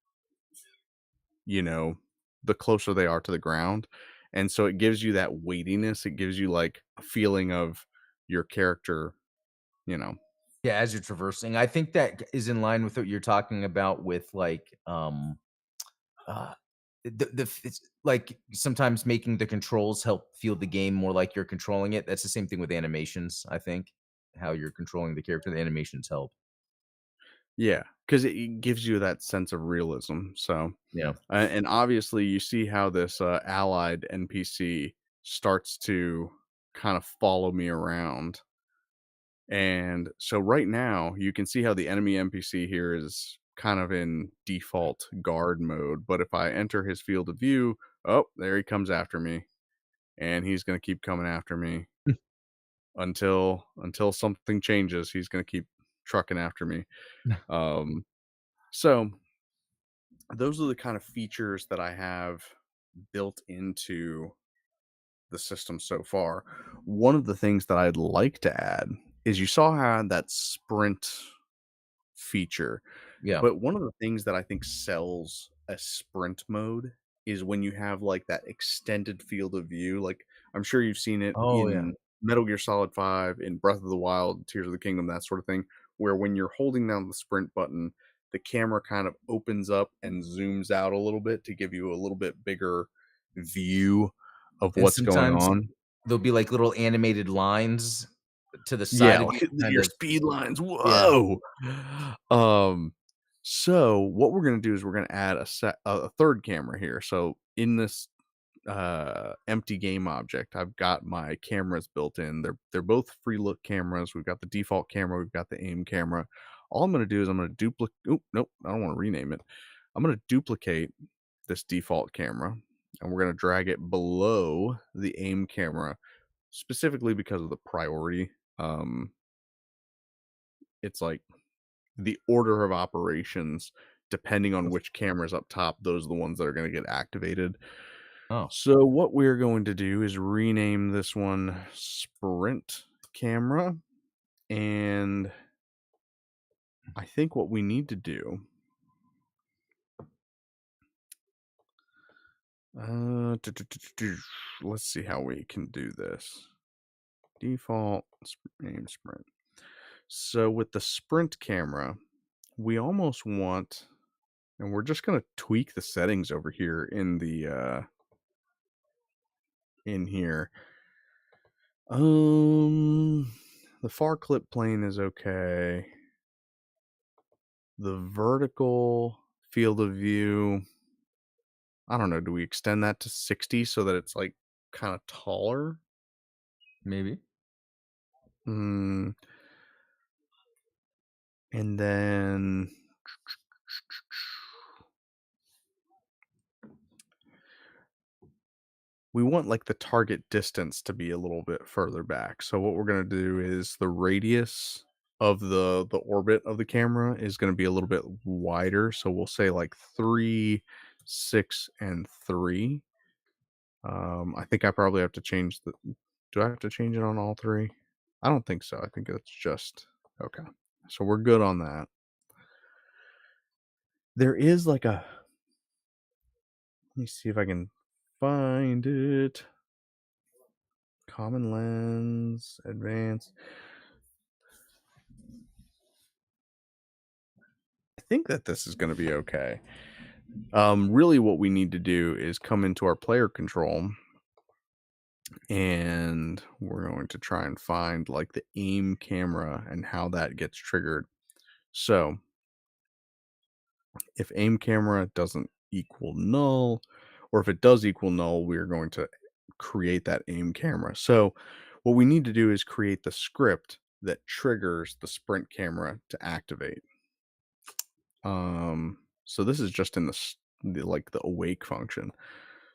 you know, the closer they are to the ground. And so it gives you that weightiness. It gives you, like, a feeling of your character, you know. Yeah, as you're traversing. I think that is in line with what you're talking about with, like, uh, it's like sometimes making the controls help feel the game more like you're controlling it. That's the same thing with animations, I think. How you're controlling the character, the animations help. Yeah, because it gives you that sense of realism. So, Yeah. and obviously, you see how this allied NPC starts to kind of follow me around. And so right now, you can see how the enemy NPC here is kind of in default guard mode. But if I enter his field of view, oh, there he comes after me, and he's going to keep coming after me until something changes. He's going to keep trucking after me. Um, so those are the kind of features that I have built into the system so far. One of the things that I'd like to add is you saw how that sprint feature. Yeah. But one of the things that I think sells a sprint mode is when you have, like, that extended field of view. Like, I'm sure you've seen it Oh, yeah. in Metal Gear Solid 5, in Breath of the Wild, Tears of the Kingdom, that sort of thing, where when you're holding down the sprint button, the camera kind of opens up and zooms out a little bit to give you a little bit bigger view of And what's going sometimes on. there'll be, like, little animated lines to the Yeah, side of like you kind your of. speed lines, Yeah. whoa! Um, so what we're gonna do is we're gonna add a third camera here. So in this, empty game object, I've got my cameras built in. They're both free look cameras. We've got the default camera, we've got the aim camera. All I'm gonna do is I'm gonna duplicate. Oop, nope, I don't wanna rename it. I'm gonna duplicate this default camera, and we're gonna drag it below the aim camera, specifically because of the priority. Um, it's like the order of operations, depending on which camera's up top, those are the ones that are gonna get activated. Oh, So what we're going to do is rename this one Sprint Camera, and I think what we need to do, let's see how we can do this. Default name Sprint. So with the Sprint camera, we almost want, and we're just gonna tweak the settings over here in here. Um, the far clip plane is okay. The vertical field of view, I don't know, do we extend that to 60 so that it's, like, kinda taller? maybe. Mm, and then we want, like, the target distance to be a little bit further back. So what we're gonna do is the radius of the orbit of the camera is gonna be a little bit wider, so we'll say, like, 3, 6, and 3. I think I probably have to change the do I have to change it on all 3? I don't think so. I think it's just okay. So we're good on that. There is like a let me see if I can find it. Common lens, advanced. I think that this is gonna be okay. Really what we need to do is come into our player control, and we're going to try and find like the aim camera and how that gets triggered. So if aim camera doesn't equal null, or if it does equal null, we are going to create that aim camera. So what we need to do is create the script that triggers the sprint camera to activate. So this is just in the awake function.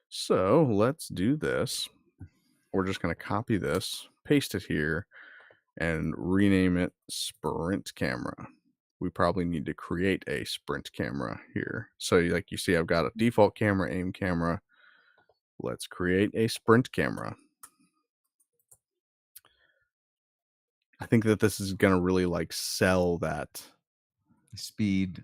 So let's do this. We're just going to copy this, paste it here, and rename it sprint camera. We probably need to create a sprint camera here. So like you see, I've got a default camera, aim camera. Let's create a sprint camera. I think that this is going to really like sell that. Speed,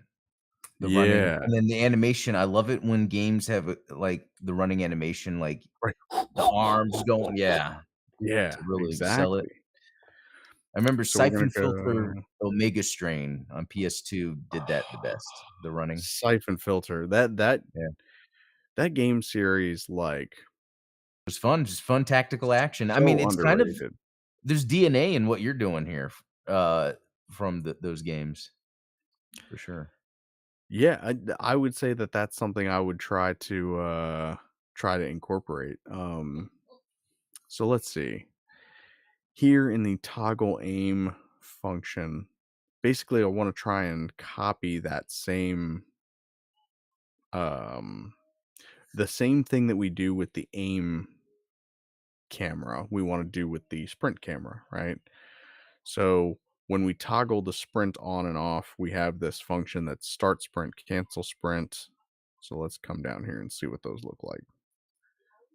the running, Yeah. and then the animation. I love it when games have, like, the running animation, like, Right. the arms going, yeah, Yeah, to really sell it. exactly. I remember So we're going Siphon to Filter go Omega Strain on PS2 did that the best, the running. Siphon Filter. Yeah. That game series, like, It was fun, just fun tactical action. I mean, so it's kind of underrated. there's DNA in what you're doing here, from those games, for sure. Yeah, I would say that that's something I would try to incorporate. So let's see. Here in the toggle aim function, basically I want to try and copy that um the same thing that we do with the aim camera, we want to do with the sprint camera, right? So when we toggle the sprint on and off, we have this function that start sprint, cancel sprint. So let's come down here and see what those look like.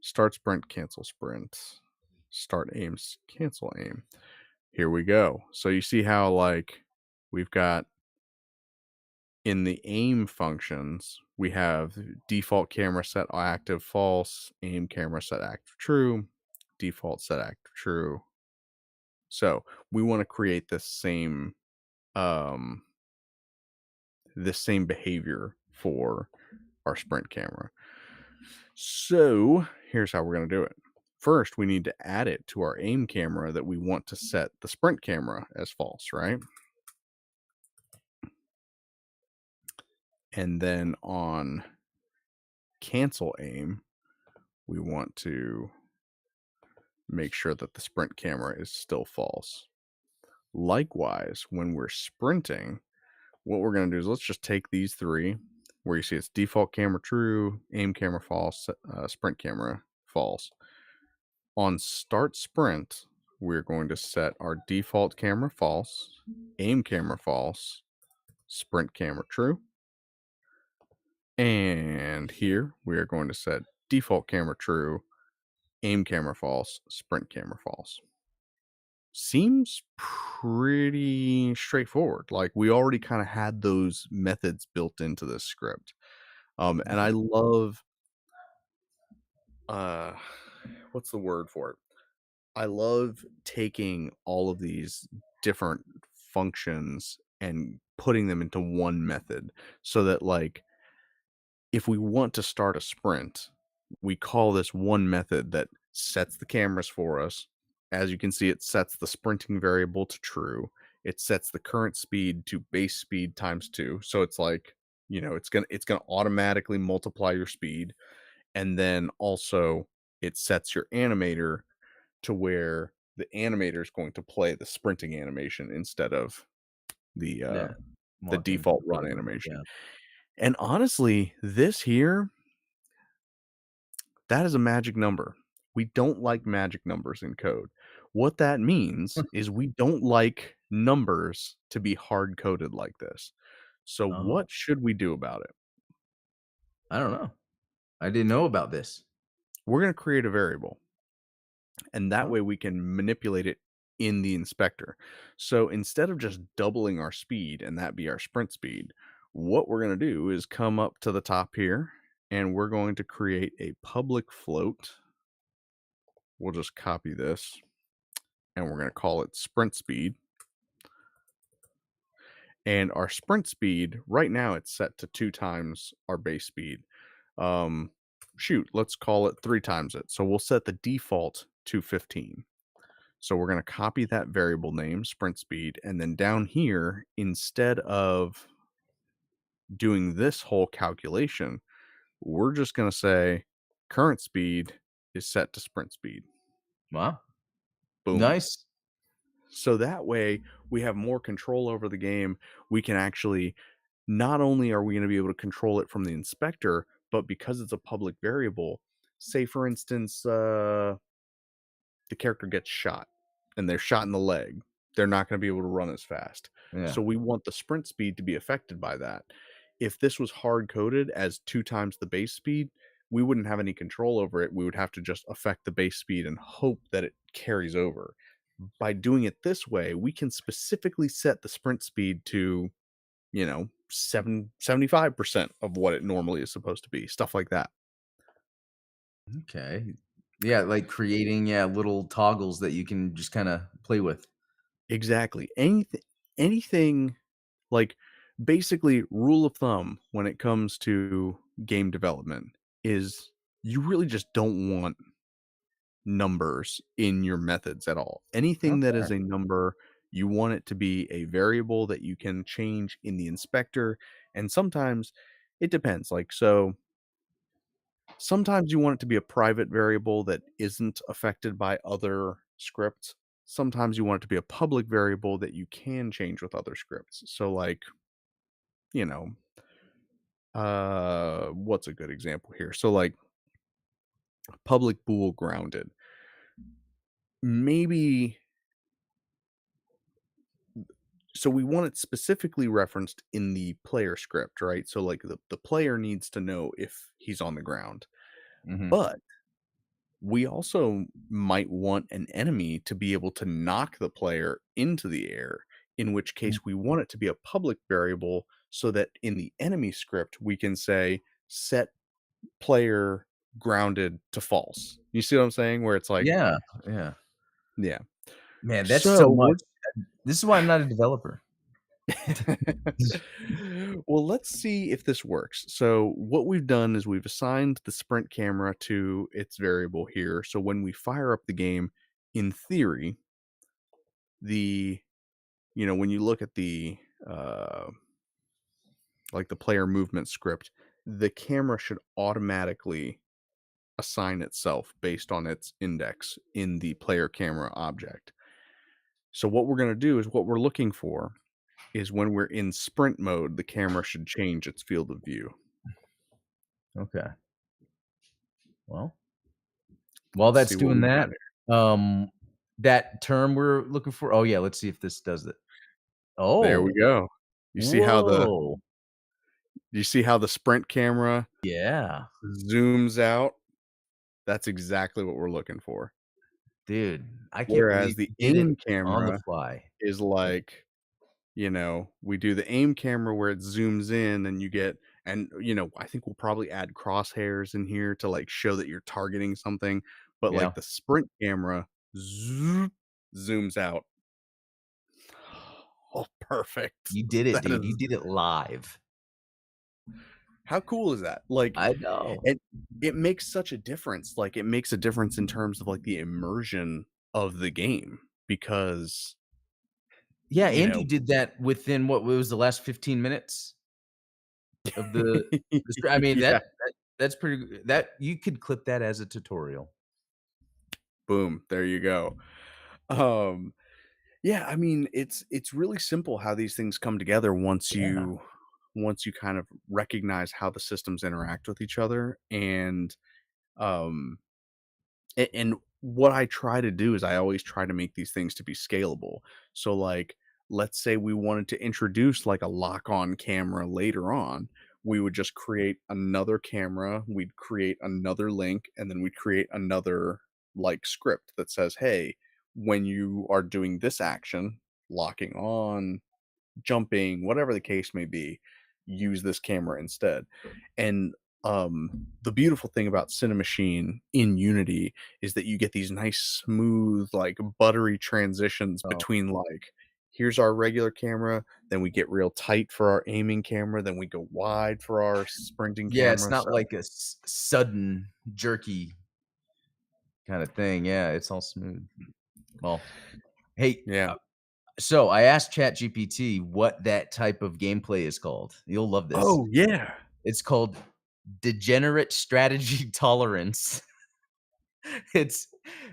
Start sprint, cancel sprint, start aims, cancel aim. Here we go. So you see how like we've got in the aim functions, we have default camera set active false, aim camera set active true, default set active true. So we want to create um this same behavior for our sprint camera. So here's how we're going to do it. First, we need to add it to our aim camera that we want to set the sprint camera as false, right? And then on cancel aim, we want to make sure that the sprint camera is still false. Likewise, when we're sprinting, what we're going to do is let's just take these three where you see it's default camera true, aim camera false, sprint camera false. On start sprint, we're going to set our default camera false, aim camera false, sprint camera true. And here we are going to set default camera true, aim camera false, sprint camera false. Seems pretty straightforward. Like we already kind of had those methods built into this script. And I love uh what's the word for it? I love taking all of these different functions and putting them into one method so that like if we want to start a sprint, we call this one method that sets the cameras for us. As you can see, it sets the sprinting variable to true. It sets the current speed to base speed times 2. So it's like, it's going to automatically multiply your speed, and then also it sets your animator to where the animator is going to play the sprinting animation instead of the uh Yeah, the walking, default run running, animation. yeah. And honestly, this here, that is a magic number. We don't like magic numbers in code. What that means is we don't like numbers to be hard coded like this. So Oh, what should we do about it? I don't know. I didn't know about this. We're going to create a variable, and that Oh, way we can manipulate it in the inspector. So instead of just doubling our speed and that be our sprint speed, what we're going to do is come up to the top here and we're going to create a public float. We'll just copy this and we're going to call it sprint speed. and our sprint speed, right now, it's set to 2 times our base speed. Um, Shoot, let's call it 3 times it. So we'll set the default to 15. So we're gonna copy that variable name, sprint speed, and then down here, instead of doing this whole calculation, we're just gonna say current speed is set to sprint speed. Wow. Boom. Nice. So that way we have more control over the game. We can actually not only are we going to be able to control it from the inspector, but because it's a public variable, say for instance, the character gets shot and they're shot in the leg, they're not going to be able to run as fast. Yeah. So we want the sprint speed to be affected by that. If this was hard coded as 2 times the base speed, we wouldn't have any control over it. We would have to just affect the base speed and hope that it carries over. By doing it this way, we can specifically set the sprint speed to, 75% of what it normally is supposed to be, stuff like that. Okay. Yeah, like creating, yeah, little toggles that you can just kinda play with. Exactly. Anything like basically rule of thumb when it comes to game development is you really just don't want numbers in your methods at all. Anything that Okay. is a number, you want it to be a variable that you can change in the inspector. And sometimes it depends. Like, so sometimes you want it to be a private variable that isn't affected by other scripts. Sometimes you want it to be a public variable that you can change with other scripts. So, like, you know, what's a good example here? So, like, public bool grounded. Maybe so we want it specifically referenced in the player script, right? So like the player needs to know if he's on the ground. Mhm. But we also might want an enemy to be able to knock the player into the air, in which Mm. case we want it to be a public variable so that in the enemy script we can say set player grounded to false. You see what I'm saying? Where it's like, Yeah, yeah. yeah. Man, that's so So much. we're This is why I'm not a developer. Well, let's see if this works. So, what we've done is we've assigned the sprint camera to its variable here. So, when we fire up the game, in theory, the when you look at the uh, like the player movement script, the camera should automatically assign itself based on its index in the player camera object. So, what we're going to do is what we're looking for is when we're in sprint mode, the camera should change its field of view. Okay. Well, while Let's that's see what doing we got that, here. um, that term we're looking for, oh, yeah, let's see if this does it. There we Oh, go. You see how the whoa. you see how the sprint camera Yeah, zooms out? That's exactly what we're looking for. dude, I can't Whereas believe the you did it aim on the camera fly. is like, we do the aim camera where it zooms in and you get and, I think we'll probably add crosshairs in here to, like, show that you're targeting something, but, Yeah, like, the sprint camera zoop, zooms out. Oh, perfect. you did it, That dude, you is did it live. how cool is that? Like, I know. it makes such a difference, like, it makes a difference in terms of, like, the immersion of the game because, Yeah, you and know you did that within what was the last 15 minutes of the str I mean, Yeah, that's pretty that you could clip that as a tutorial. boom, there you go. Um, yeah, I mean, it's really simple how these things come together Yeah, once you kind of recognize how the systems interact with each other, and, um and what I try to do is I always try to make these things to be scalable. So, like, let's say we wanted to introduce like a lock-on camera later on, we would just create another camera, we'd create another link, and then we'd create another like script that says, "Hey, when you are doing this action, locking on, jumping, whatever the case may be, use this camera instead." And the beautiful thing about Cinemachine in Unity is that you get these nice smooth, like buttery transitions oh, between like here's our regular camera, then we get real tight for our aiming camera, then we go wide for our sprinting Yeah, it's camera, not so like a sudden jerky kinda thing. Yeah, it's all smooth. Well, hey, yeah. so I asked ChatGPT what that type of gameplay is called. You'll love this. Oh, yeah. It's called degenerate strategy tolerance. It's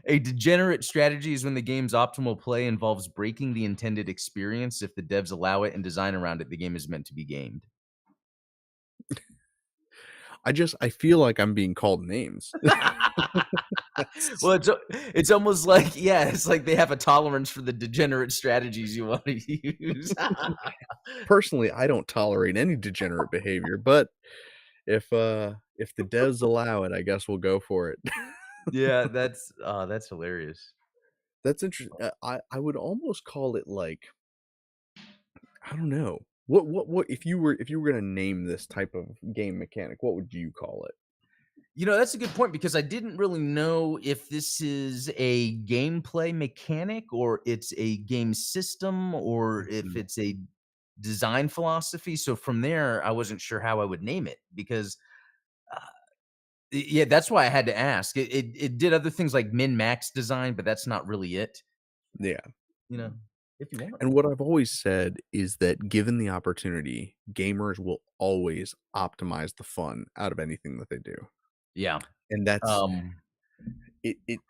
a degenerate strategy is when the game's optimal play involves breaking the intended experience. If the devs allow it and design around it, the game is meant to be gamed. I feel like I'm being called names. That's Well, it's almost like yeah, it's like they have a tolerance for the degenerate strategies you want to use. personally, I don't tolerate any degenerate behavior, but if the devs allow it, I guess we'll go for it. Yeah, that's hilarious. That's interesting. I would almost call it like I don't know. What if you were gonna name this type of game mechanic, what would you call it? You know, that's a good point because I didn't really know if this is a gameplay mechanic or it's a game system or if Mhm. it's a design philosophy. So from there, I wasn't sure how I would name it because, uh, yeah, that's why I had to ask. It did other things like min max design, but that's not really it. Yeah. You know, if you want. And what I've always said is that given the opportunity, gamers will always optimize the fun out of anything that they do. Yeah. And that's Um,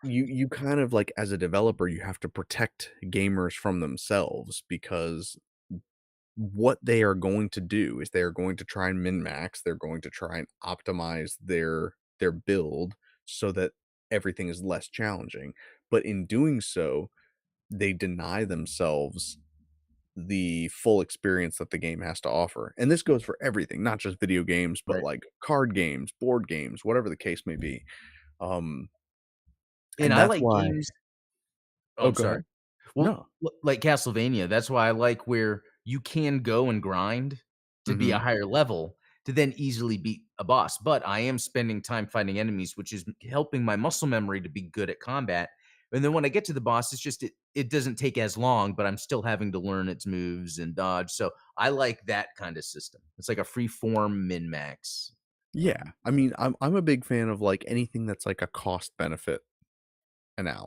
you kind of like as a developer, you have to protect gamers from themselves because what they are going to do is they are going to try and min max, they're going to try and optimize their build so that everything is less challenging. But in doing so, they deny themselves the full experience that the game has to offer. And this goes for everything, not just video games, but right. like card games, board games, whatever the case may be. Um, And and I that's like why games. Oh, oh, I'm go sorry. ahead. Well, No. like Castlevania, that's why I like where you can go and grind to be a Mhm. higher level to then easily beat a boss, but I am spending time fighting enemies, which is helping my muscle memory to be good at combat, and then when I get to the boss, it's just it doesn't take as long, but I'm still having to learn its moves and dodge, so I like that kinda system. It's like a free form min-max. Yeah. I mean, I'm a big fan of, like, anything that's like a cost benefit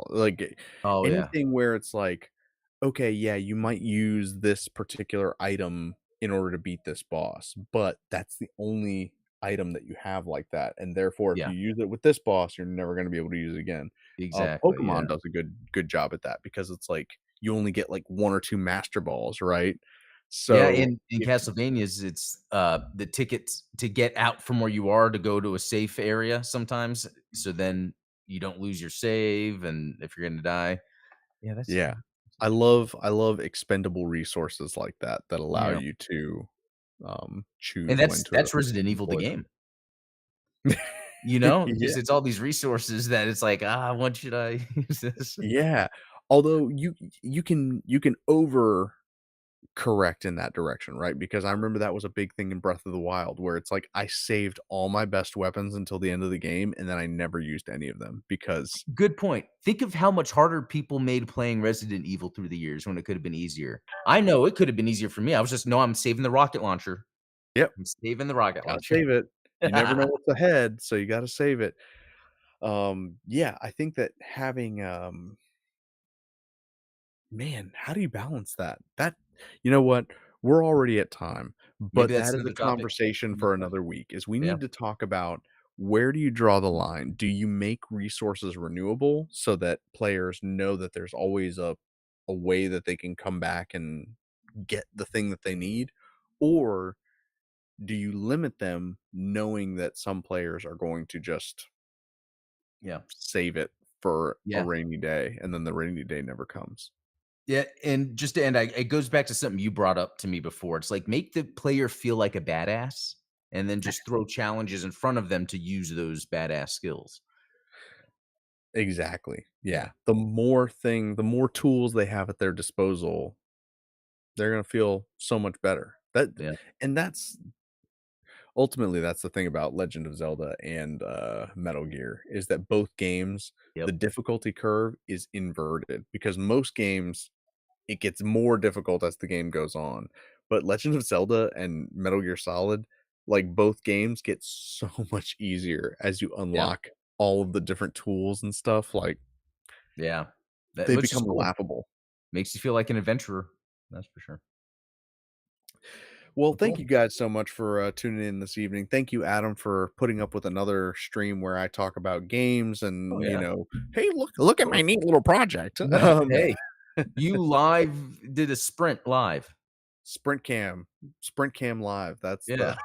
like, Oh, yeah. anything where it's like, "Okay, yeah, you might use this particular item in order to beat this boss, but that's the only item that you have like that, and therefore, if Yeah, you use it with this boss, you're never gonna be able to use it again." exactly, yeah. Pokemon does a good job at that because it's like you only get, like, 1 or 2 Master Balls, right? Yeah, So, in if Castlevanias, it's, the tickets to get out from where you are to go to a safe area sometimes, so then you don't lose your save, and if you're gonna die yeah, that's yeah. I love expendable resources like that, that allow yeah, you to, and choose when that's to that's Resident Evil the employ them. game, you know? Yeah, Just it's all these resources that it's like, "Ah, when should I use this?" yeah. Although you can over correct in that direction, right? Because I remember that was a big thing in Breath of the Wild where it's like I saved all my best weapons until the end of the game, and then I never used any of them because Good point. Think of how much harder people made playing Resident Evil through the years when it could have been easier. I know it could have been easier for me, I was just, "No, I'm saving the rocket launcher. yep, I'm saving the rocket gotta launcher." save it. You never know what's ahead, so you gotta save it. Yeah, I think that having, man, how do you balance that? That you know what? We're already at time, Maybe but that's that is a another topic. conversation Another for time. another week, is we Yeah, need to talk about where do you draw the line? Do you make resources renewable so that players know that there's always a way that they can come back and get the thing that they need? Or do you limit them knowing that some players are going to just yeah, save it for a yeah, rainy day and then the rainy day never comes? yeah, and just to end, it goes back to something you brought up to me before. It's like make the player feel like a badass, and then just throw challenges in front of them to use those badass skills. Exactly. Yeah, Yeah. The more tools they have at their disposal, they're gonna feel so much better. yeah, And that's ultimately, that's the thing about Legend of Zelda and, Metal Gear, is that both games, the yep, difficulty curve is inverted because most games it gets more difficult as the game goes on. But Legend of Zelda and Metal Gear Solid, like, both games get so much easier as you Yeah, unlock all of the different tools and stuff, like, yeah. That they which is become cool. laughable. Makes you feel like an adventurer. That's for sure. Well, Well, thank cool. you guys so much for, tuning in this evening. Thank you, Adam, for putting up with another stream where I talk about games Oh, and, yeah. Of "Hey, look at my course. neat little project." Yeah. Hey, you live did a sprint live. Sprint Cam, Sprint Cam Live, that's Yeah. the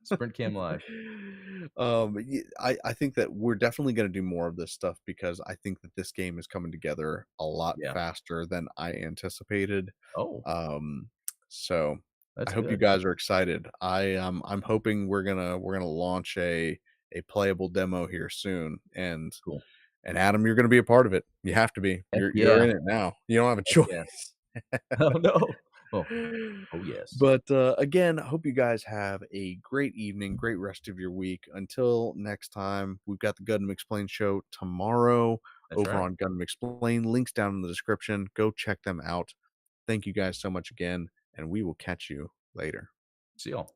Sprint cam live. I think that we're definitely gonna do more of this stuff because I think that this game is coming together a lot Yeah. faster than I anticipated. Oh, Um, so I that's hope you good. guys are excited. I'm hoping we're gonna launch a playable demo here soon, Cool. and Adam, you're gonna be a part of it. You have to be. Heck You're yeah. in it now. You don't have a Heck yeah. choice. Oh, no. Oh, oh, yes. But, again, I hope you guys have a great evening, great rest of your week. Until next time, we've got the Gundam Explained show tomorrow That's over right. on Gundam Explained. Links down in the description. Go check them out. Thank you guys so much again, and we will catch you later. See y'all.